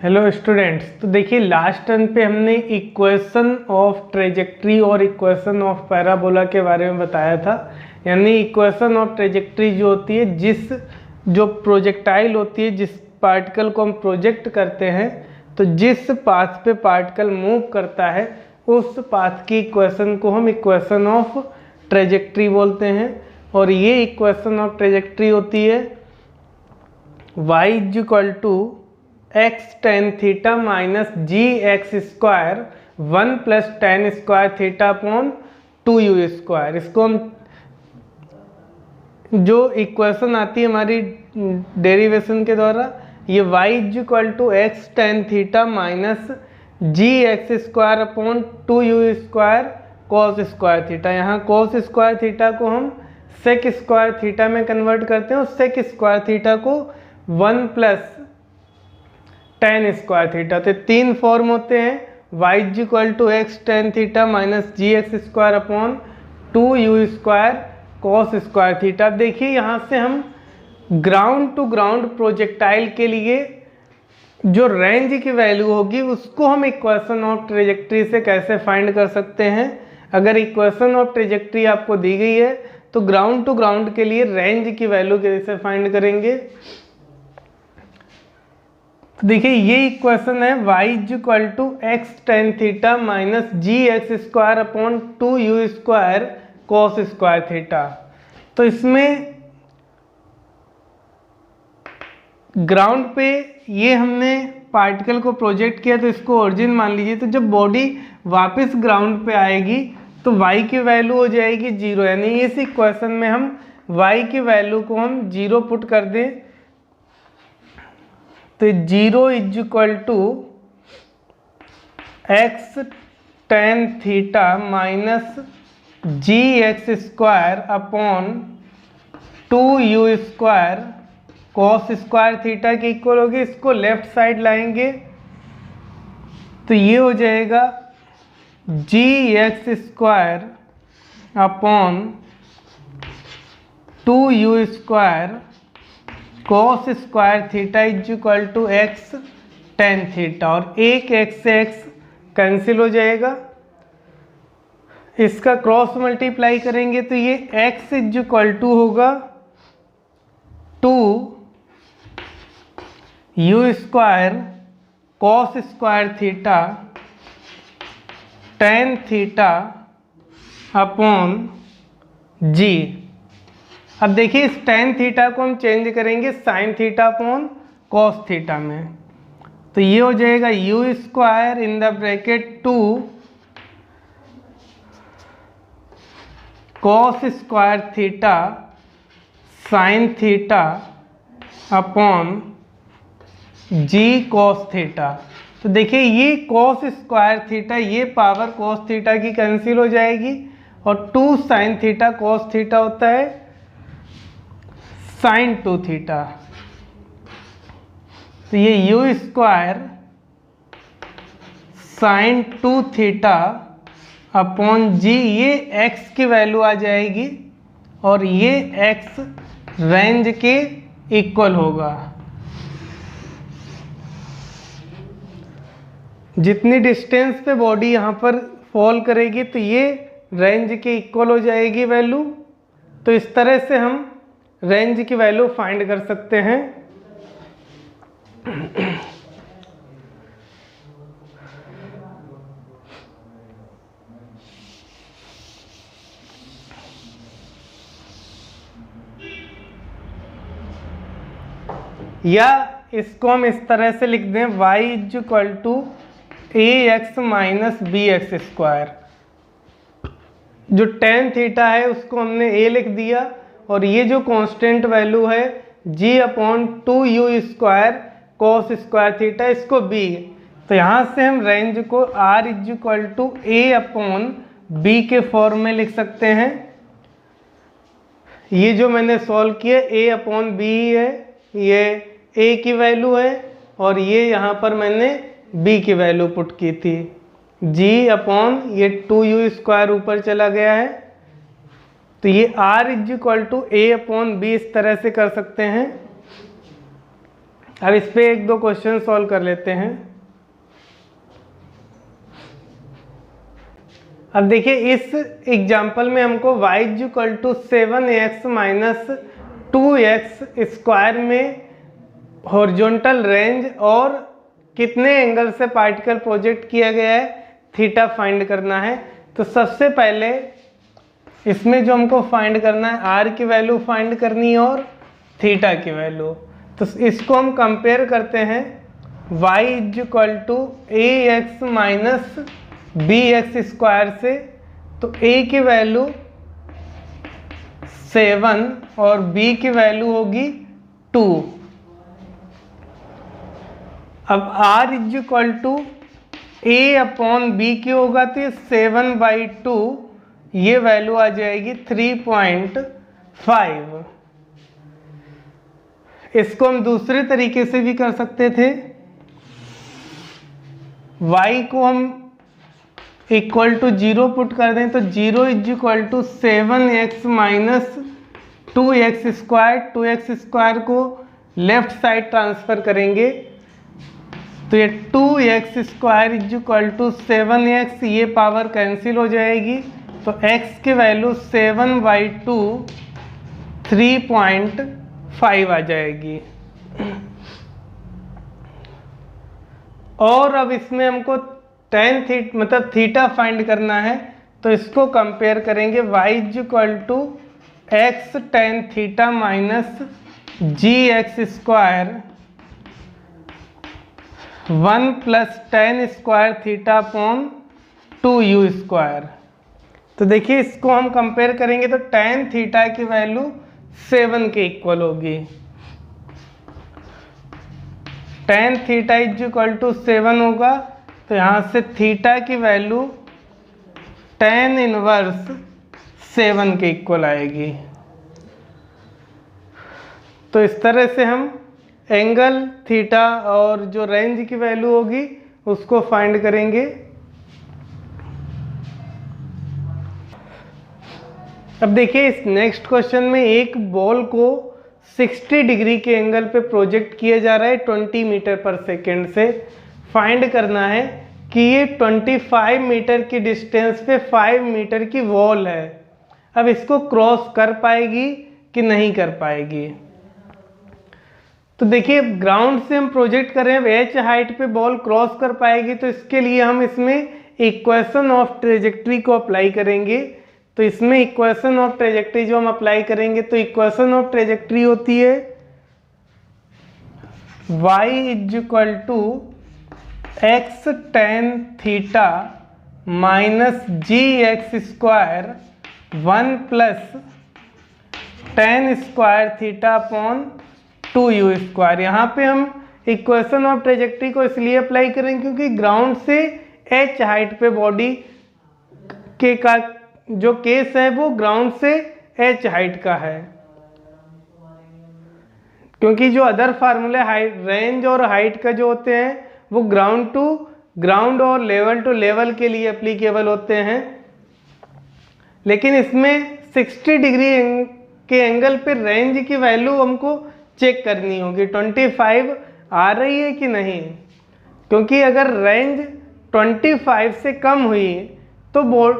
Hello students, तो देखिए last turn पे हमने इक्वेशन ऑफ ट्रेजेक्ट्री और इक्वेशन ऑफ पैराबोला के बारे में बताया था। यानी इक्वेशन ऑफ ट्रेजेक्ट्री जो होती है, जो प्रोजेक्टाइल होती है, जिस पार्टिकल को हम प्रोजेक्ट करते हैं, तो जिस पाथ पे पार्टिकल मूव करता है उस पाथ की इक्वेशन को हम इक्वेशन ऑफ ट्रेजेक्ट्री बोलते हैं। और ये इक्वेशन ऑफ ट्रेजेक्ट्री होती है y x tan theta minus g x square 1 plus tan square theta upon 2u square. इसको हम जो इक्वेशन आती है हमारी डेरिवेशन के द्वारा, ये y x tan theta minus g x square upon 2u square cos square theta. यहाँ कॉस स्क्वायर थीटा को हम सेक स्क्वायर थीटा में कन्वर्ट करते हैं और सेक स्क्वायर थीटा को 1 प्लस tan स्क्वायर थीटा। तो तीन फॉर्म होते हैं y x tan theta minus g x square upon 2u square cos square theta. अब देखिए यहाँ से हम ग्राउंड टू ग्राउंड प्रोजेक्टाइल के लिए जो रेंज की वैल्यू होगी उसको हम इक्वेशन ऑफ ट्रेजेक्ट्री से कैसे फाइंड कर सकते हैं। अगर इक्वेशन ऑफ ट्रेजेक्ट्री आपको दी गई है तो ग्राउंड टू ग्राउंड के लिए रेंज की वैल्यू कैसे फाइंड करेंगे। तो देखिए ये इक्वेशन है y x tan theta minus g x square upon 2u square cos square theta. तो इसमें ग्राउंड पे ये हमने पार्टिकल को प्रोजेक्ट किया तो इसको ओरिजिन मान लीजिए। तो जब बॉडी वापस ग्राउंड पे आएगी तो y की वैल्यू हो जाएगी 0। यानी इस इक्वेशन में हम y की वैल्यू को हम 0 पुट कर दें तो 0 x tan theta minus g x square upon 2u square cos square theta के इक्वल होगी। इसको लेफ्ट साइड लाएंगे तो ये हो जाएगा g x square upon 2u square cos square theta x tan theta. और एक x से x कैंसिल हो जाएगा, इसका क्रॉस मल्टीप्लाई करेंगे तो ये x होगा 2u square cos square theta tan theta upon g। अब देखिए इस tan थीटा को हम चेंज करेंगे sign theta upon cos theta में। तो ये हो जाएगा u square in the bracket 2 cos square theta sine theta upon g cos theta. तो देखिए ये कॉस स्क्वायर थीटा, ये पावर कॉस थीटा की कैंसिल हो जाएगी और 2 साइन थीटा कॉस थीटा होता है साइन 2 थीटा। तो ये u square sine 2 theta upon g, ये x की वैल्यू आ जाएगी और ये x रेंज के इक्वल होगा। जितनी डिस्टेंस पे बॉडी यहाँ पर फॉल करेगी तो ये रेंज के इक्वल हो जाएगी वैल्यू। तो इस तरह से हम रेंज की वैल्यू फाइंड कर सकते हैं। या इसको हम इस तरह से लिख दें y ax minus b x square. जो tan थीटा है उसको हमने a लिख दिया और ये जो कांस्टेंट वैल्यू है g upon 2u square cos square theta, इसको b। तो यहाँ से हम रेंज को r a अपॉन b के फॉर्म में लिख सकते हैं। ये जो मैंने सॉल्व किया a अपॉन b है, ये a की वैल्यू है और ये यहाँ पर मैंने b की वैल्यू पुट की थी। g अपॉन ये 2u स्क्वायर ऊपर चला गया है तो ये r a अपॉन b इस तरह से कर सकते हैं। अब इस पे एक दो क्वेश्चन सॉल्व कर लेते हैं। अब देखिए इस एग्जाम्पल में हमको y equal to 7x minus 2x square में हॉरिजॉन्टल रेंज और कितने एंगल से पार्टिकल प्रोजेक्ट किया गया है थीटा फाइंड करना है। तो सबसे पहले इसमें जो हमको फाइंड करना है r की वैल्यू फाइंड करनी है और थीटा की वैल्यू। तो इसको हम कंपेयर करते हैं y equal to ax minus bx square से। तो a की वैल्यू 7 और b की वैल्यू होगी 2। अब r equal to a upon b की होगा तो ये 7/2, ये वैल्यू आ जाएगी 3.5। इसको हम दूसरे तरीके से भी कर सकते थे। y को हम इक्वल टू 0 पुट कर दें तो 0 equal to 7x minus 2x square. 2x square को लेफ्ट साइड ट्रांसफर करेंगे तो ये 2x square equal to 7x, ये पावर कैंसिल हो जाएगी तो x की वैल्यू 7/2 3.5 आ जाएगी। और अब इसमें हमको tan थीटा मतलब थीटा फाइंड करना है तो इसको कंपेयर करेंगे y equal to x tan theta minus gx square 1 plus tan square theta upon 2u square. तो देखिए इसको हम कंपेयर करेंगे तो tan थीटा की वैल्यू 7 के इक्वल होगी। tan थीटा इक्वल टू 7 होगा तो यहाँ से थीटा की वैल्यू tan इनवर्स 7 के इक्वल आएगी। तो इस तरह से हम एंगल थीटा और जो रेंज की वैल्यू होगी उसको फाइंड करेंगे। अब देखिए इस नेक्स्ट क्वेश्चन में एक बॉल को 60 डिग्री के एंगल पे प्रोजेक्ट किया जा रहा है 20 मीटर पर सेकेंड से। फाइंड करना है कि ये 25 मीटर की डिस्टेंस पे 5 मीटर की वॉल है, अब इसको क्रॉस कर पाएगी कि नहीं कर पाएगी। तो देखिए ग्राउंड से हम प्रोजेक्ट कर रहे हैं, h हाइट पे बॉल क्रॉस कर पाएगी तो इसके लिए हम इसमें इक्वेशन ऑफ ट्रेजेक्ट्री को अप्लाई करेंगे। तो इसमें इक्वेशन ऑफ ट्रेजेक्ट्री जो हम अप्लाई करेंगे तो इक्वेशन ऑफ ट्रेजेक्ट्री होती है y equal to x tan theta minus gx square 1 plus tan square theta upon 2u square. यहाँ पे हम इक्वेशन ऑफ ट्रेजेक्ट्री को इसलिए अप्लाई करेंगे क्योंकि ग्राउंड से h हाइट पे बॉडी के का जो केस है वो ग्राउंड से h हाइट का है, क्योंकि जो अदर फार्मूले हाइट रेंज और हाइट का जो होते हैं वो ग्राउंड टू ग्राउंड और लेवल टू लेवल के लिए एप्लीकेबल होते हैं। लेकिन इसमें 60 डिग्री के एंगल पे रेंज की वैल्यू हमको चेक करनी होगी 25 आ रही है कि नहीं, क्योंकि अगर रेंज 25 से कम हुई तो बॉल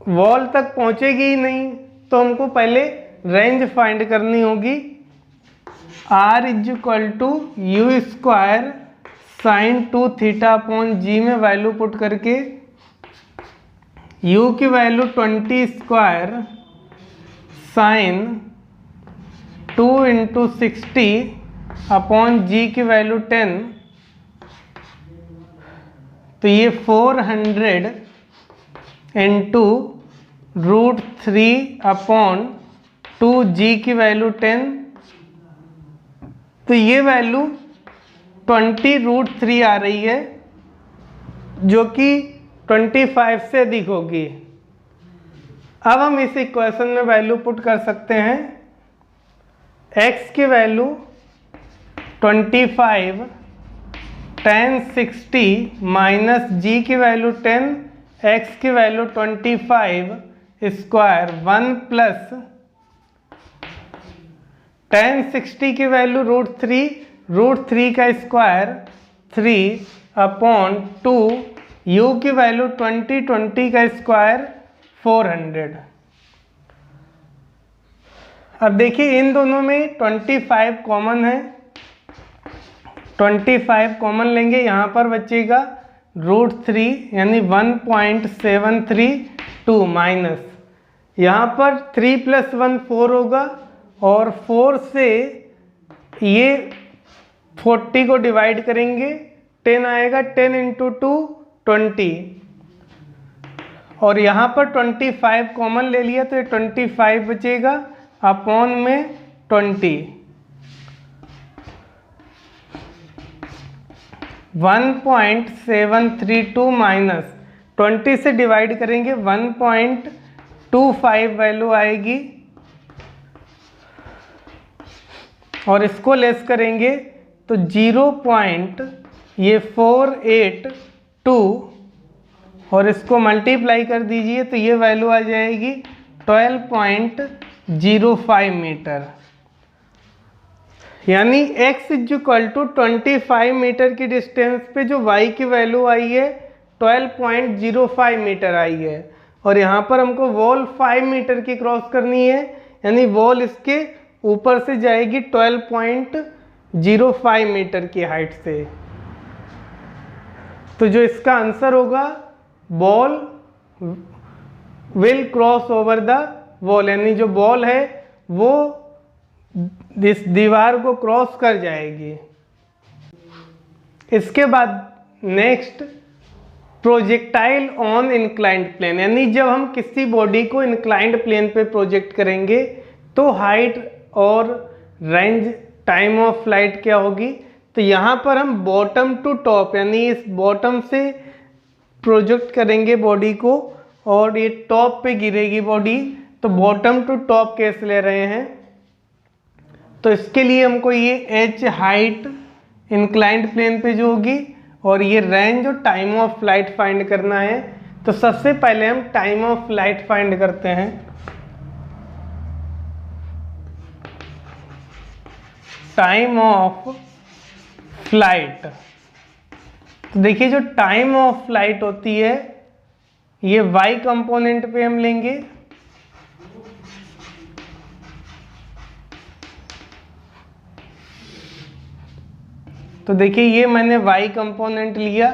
वॉल तक पहुंचेगी ही नहीं। तो हमको पहले रेंज फाइंड करनी होगी। r equal to u square sine 2 theta upon g में वैल्यू पुट करके u की value 20 square sine 2 into 60 upon g की वैल्यू 10, तो ये 400 इंटू √3 अपॉन 2g की वैल्यू 10, तो ये वैल्यू 20√3 आ रही है जो कि 25 से अधिक होगी। अब हम इस इक्वेशन में वैल्यू पुट कर सकते हैं। x की वैल्यू 25 tan 60 माइनस g की वैल्यू 10, x की वैल्यू 25 स्क्वायर 1 प्लस tan 60 की वैल्यू √3 का स्क्वायर 3/2, u की वैल्यू 20 का स्क्वायर 400। अब देखिए इन दोनों में 25 कॉमन है, 25 कॉमन लेंगे, यहाँ पर बचेगा √3 यानी 1.732 माइनस यहाँ पर 3 + 1 4 होगा और 4 से ये 40 को डिवाइड करेंगे 10 आएगा, 10 × 2 20 और यहाँ पर 25 कॉमन ले लिया तो ये 25 बचेगा अपॉन में 20। 1.732 माइनस 20 से डिवाइड करेंगे 1.25 वैल्यू आएगी और इसको लेस करेंगे तो 0.482 और इसको मल्टीप्लाई कर दीजिए तो ये वैल्यू आ जाएगी 12.05 मीटर। यानी x = 25 मीटर की डिस्टेंस पे जो y की वैल्यू आई है 12.05 मीटर आई है और यहाँ पर हमको वॉल 5 मीटर की क्रॉस करनी है, यानी वॉल इसके ऊपर से जाएगी 12.05 मीटर की हाइट से। तो जो इसका आंसर होगा ball will cross over the wall, यानी जो बॉल है वो इस दीवार को क्रॉस कर जाएगी। इसके बाद next projectile on inclined plane, यानी जब हम किसी बॉडी को इंक्लाइंड प्लेन पे प्रोजेक्ट करेंगे तो हाइट और रेंज टाइम ऑफ फ्लाइट क्या होगी। तो यहाँ पर हम बॉटम टू टॉप यानी इस बॉटम से प्रोजेक्ट करेंगे बॉडी को और ये टॉप पे गिरेगी बॉडी, तो बॉटम टू टॉप केस ले रहे हैं। तो इसके लिए हमको ये h हाइट इंक्लाइंड प्लेन पे जो होगी और ये रेंज और टाइम ऑफ फ्लाइट फाइंड करना है। तो सबसे पहले हम टाइम ऑफ फ्लाइट फाइंड करते हैं। टाइम ऑफ फ्लाइट, तो देखिए जो टाइम ऑफ फ्लाइट होती है ये y कंपोनेंट पे हम लेंगे, तो देखिए ये मैंने y कंपोनेंट लिया,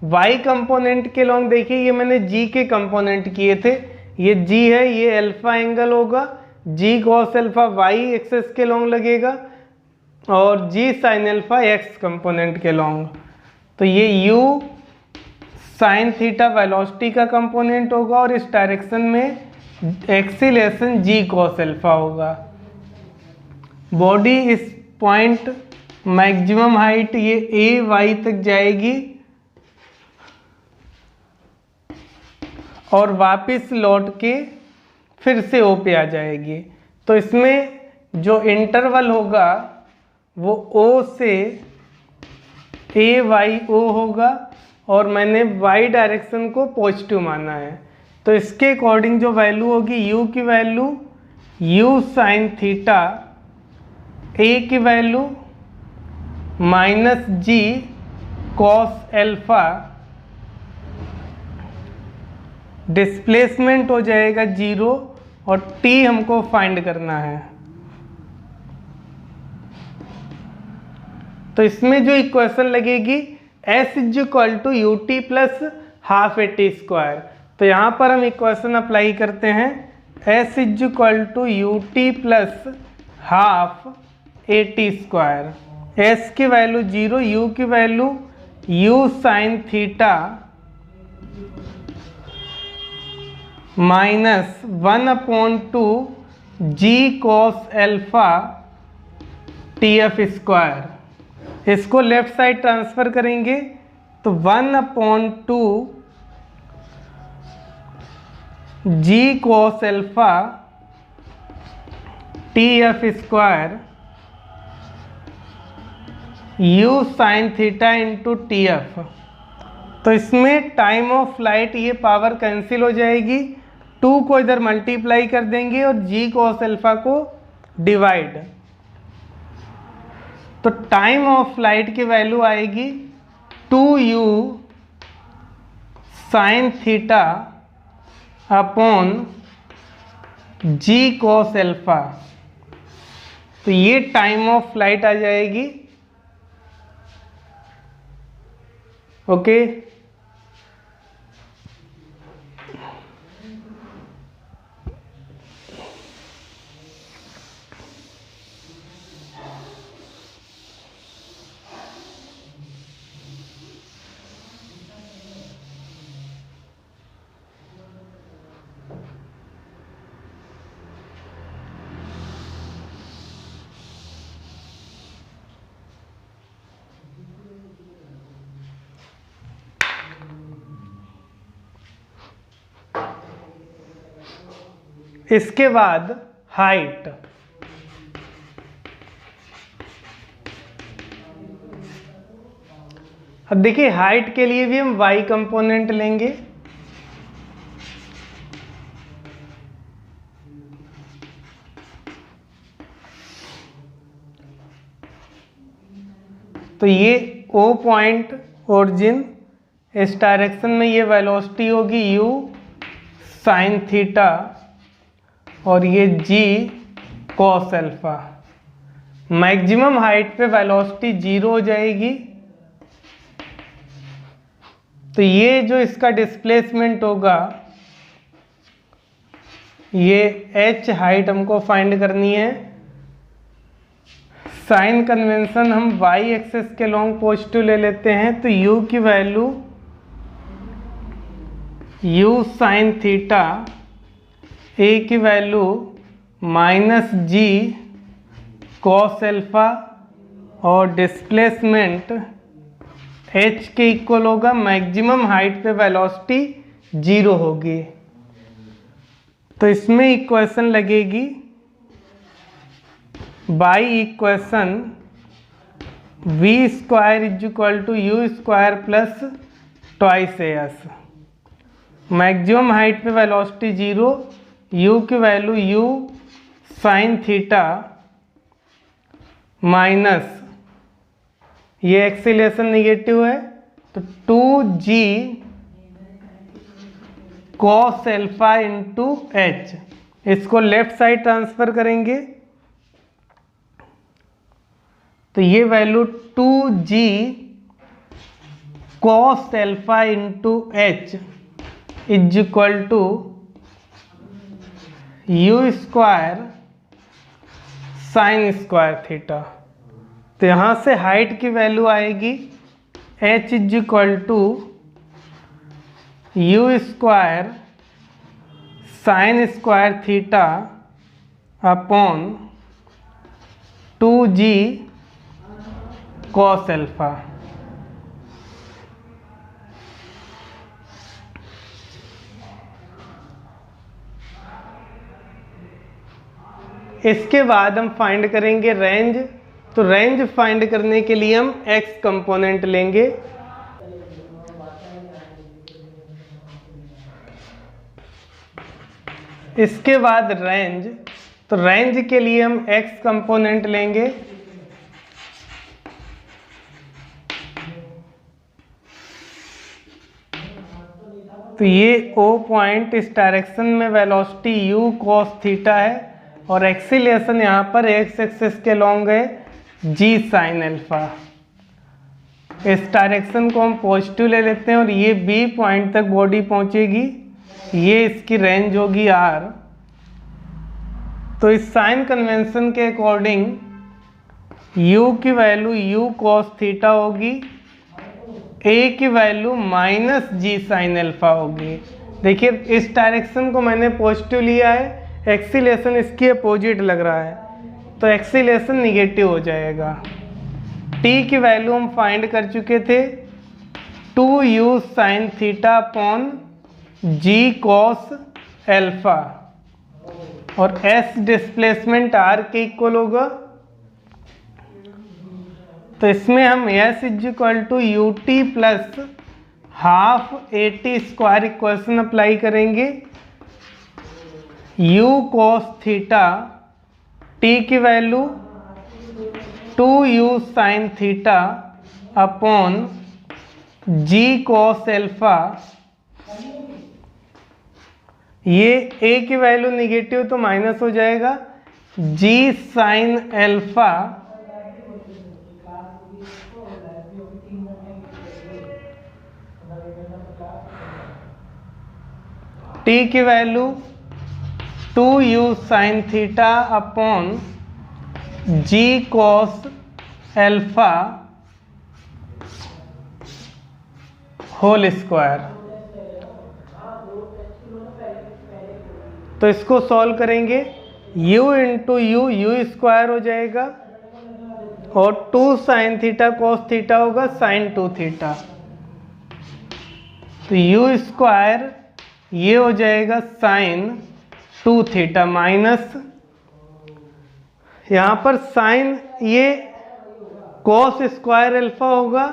y कंपोनेंट के लॉन्ग देखिए ये मैंने g के कंपोनेंट किए थे, ये g है, ये अल्फा एंगल होगा, g cos alpha y axis के लॉन्ग लगेगा और g sin alpha x component के लॉन्ग। तो ये u sin थीटा वेलोसिटी का कंपोनेंट होगा और इस डायरेक्शन में एक्सीलरेशन g cos अल्फा होगा। बॉडी इस पॉइंट मैक्सिमम हाइट ये a y तक जाएगी और वापस लौट के फिर से O पे आ जाएगी। तो इसमें जो इंटरवल होगा वो O से a y O होगा और मैंने y डायरेक्शन को पॉजिटिव माना है। तो इसके अकॉर्डिंग जो वैल्यू होगी u की value u sin theta a की value -g cos alpha, displacement हो जाएगा 0 और t हमको फाइंड करना है। तो इसमें जो इक्वेशन लगेगी s = ut + ½ at²। तो यहाँ पर हम इक्वेशन अप्लाई करते हैं s = ut + ½ at²। s की वैल्यू 0, u की value u sin theta -1/2 g cos alpha tf²। इसको लेफ्ट साइड ट्रांसफर करेंगे तो 1/2 g cos alpha tf² u sin theta into tf। तो इसमें टाइम ऑफ फ्लाइट ये पावर कैंसिल हो जाएगी, 2 को इधर मल्टीप्लाई कर देंगे और g cos अल्फा को डिवाइड, तो टाइम ऑफ फ्लाइट की वैल्यू आएगी 2u sine theta upon g cos alpha. तो ये टाइम ऑफ फ्लाइट आ जाएगी। ओके, इसके बाद हाइट। अब देखिए हाइट के लिए भी हम y कंपोनेंट लेंगे। तो ये O पॉइंट ओरिजिन, इस डायरेक्शन में ये वेलोसिटी होगी u साइन थीटा और ये g cos alpha. Maximum height पे वेलोसिटी 0 हो जाएगी। तो ये जो इसका डिस्प्लेसमेंट होगा, ये h हाइट हमको फाइंड करनी है। साइन कन्वेंशन हम y एक्सेस के लॉन्ग पॉजिटिव ले लेते हैं। तो u की value u sine theta, a की value minus g cos alpha और डिस्प्लेसमेंट h के इक्वल होगा। मैक्सिमम हाइट पे वेलोसिटी 0 होगी। तो इसमें इक्वेशन लगेगी by equation v square is equal to u square plus twice s. Maximum height पे वेलोसिटी 0, u की value u sine theta minus ये एक्सीलरेशन निगेटिव है तो 2g cos alpha into h। इसको लेफ्ट साइड ट्रांसफर करेंगे तो ये value 2g cos alpha into h is equal to u square sine square theta. तो यहाँ से हाइट की वैल्यू आएगी h is equal to u square sine square theta upon 2g cos alpha. इसके बाद हम फाइंड करेंगे रेंज। तो रेंज फाइंड करने के लिए हम x कंपोनेंट लेंगे। इसके बाद रेंज, तो रेंज के लिए हम x कंपोनेंट लेंगे। तो ये O पॉइंट, इस डायरेक्शन में वेलोसिटी u cos थीटा है और एक्सीलरेशन यहाँ पर x एक्सिस के लॉन्ग है g साइन अल्फा। इस डायरेक्शन को हम पॉजिटिव ले लेते हैं और ये B पॉइंट तक बॉडी पहुँचेगी। ये इसकी रेंज होगी r। तो इस साइन कन्वेंशन के अकॉर्डिंग u की वैल्यू u cos थीटा होगी, a की value minus g sine alpha होगी। देखिए इस डायरेक्शन को मैंने पॉजिटिव लिया है, एक्सीलरेशन इसकी अपोजिट लग रहा है तो एक्सीलरेशन निगेटिव हो जाएगा। t की वैल्यू हम फाइंड कर चुके थे 2u sine theta upon g cos alpha और s डिस्प्लेसमेंट r के इक्वल होगा। तो इसमें हम s is equal to u t plus half a t square equation apply करेंगे। u cos थीटा, t की value 2u sine theta upon g cos alpha, ये a की वैल्यू निगेटिव तो माइनस हो जाएगा, g साइन एल्फा t की value 2u sine theta upon g cos alpha whole square. तो इसको सॉल्व करेंगे, u इंटू यू स्क्वायर हो जाएगा और 2 साइन थीटा कॉस थीटा होगा साइन 2 थीटा। तो u स्क्वायर ये हो जाएगा साइन 2 थीटा माइनस, यहाँ पर साइन ये कॉस स्क्वायर एल्फा होगा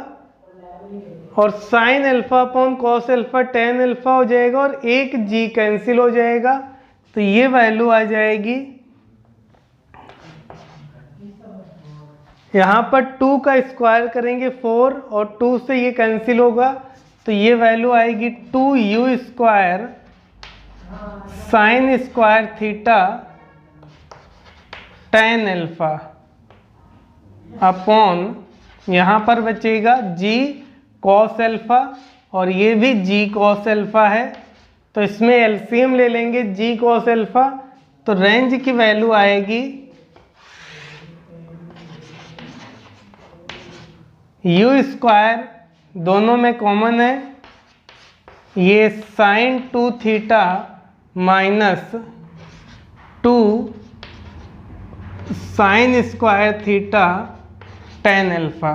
और sine alpha upon cos alpha tan alpha हो जाएगा और एक g कैंसिल हो जाएगा। तो ये वैल्यू आ जाएगी, यहाँ पर 2 का स्क्वायर करेंगे 4 और 2 से ये कैंसिल होगा, तो ये वैल्यू आएगी 2u square sine square theta tan alpha upon यहाँ पर बचेगा g कॉस एल्फा और ये भी g कॉस एल्फा है, तो इसमें एलसीएम ले लेंगे g कॉस एल्फा, तो रेंज की वैल्यू आएगी u स्क्वायर, दोनों में कॉमन है, ये sine 2 theta minus 2 sine square theta tan alpha.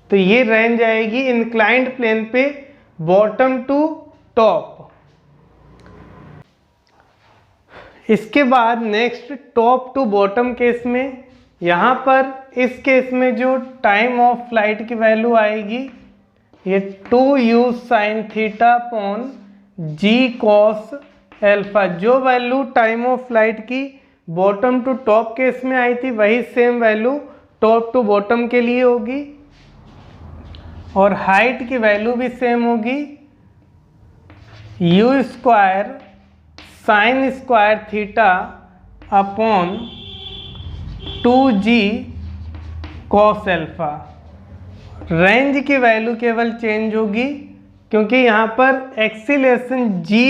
तो ये रेंज आएगी इंक्लाइंड प्लेन पे बॉटम टू टॉप। इसके बाद next top to bottom case में, यहाँ पर इस केस में जो टाइम ऑफ फ्लाइट की वैल्यू आएगी ये 2u sine theta upon g cos alpha, जो वैल्यू टाइम ऑफ फ्लाइट की बॉटम टू टॉप केस में आई थी वही same value top to bottom के लिए होगी और हाइट की वैल्यू भी सेम होगी, u square sine square theta upon 2g cos alpha. Range की वैल्यू केवल चेंज होगी क्योंकि यहाँ पर acceleration g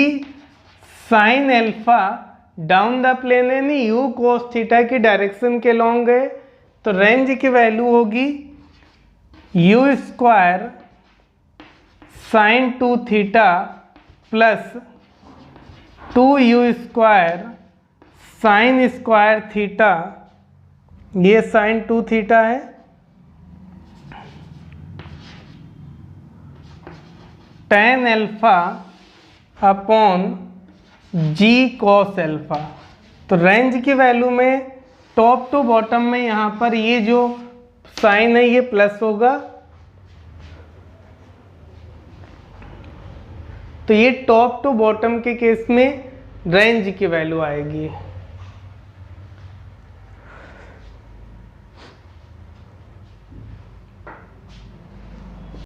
sine alpha down the plane है, नहीं u कॉस थीटा की डायरेक्शन के लॉन्ग है, तो रेंज की वैल्यू होगी u square sine 2 theta plus 2u square sine square theta, ये साइन 2 थीटा है, tan alpha upon g cos alpha. तो रेंज की वैल्यू में टॉप टू बॉटम में यहाँ पर ये जो साइन है ये प्लस होगा, तो ये टॉप टू बॉटम के केस में रेंज की वैल्यू आएगी।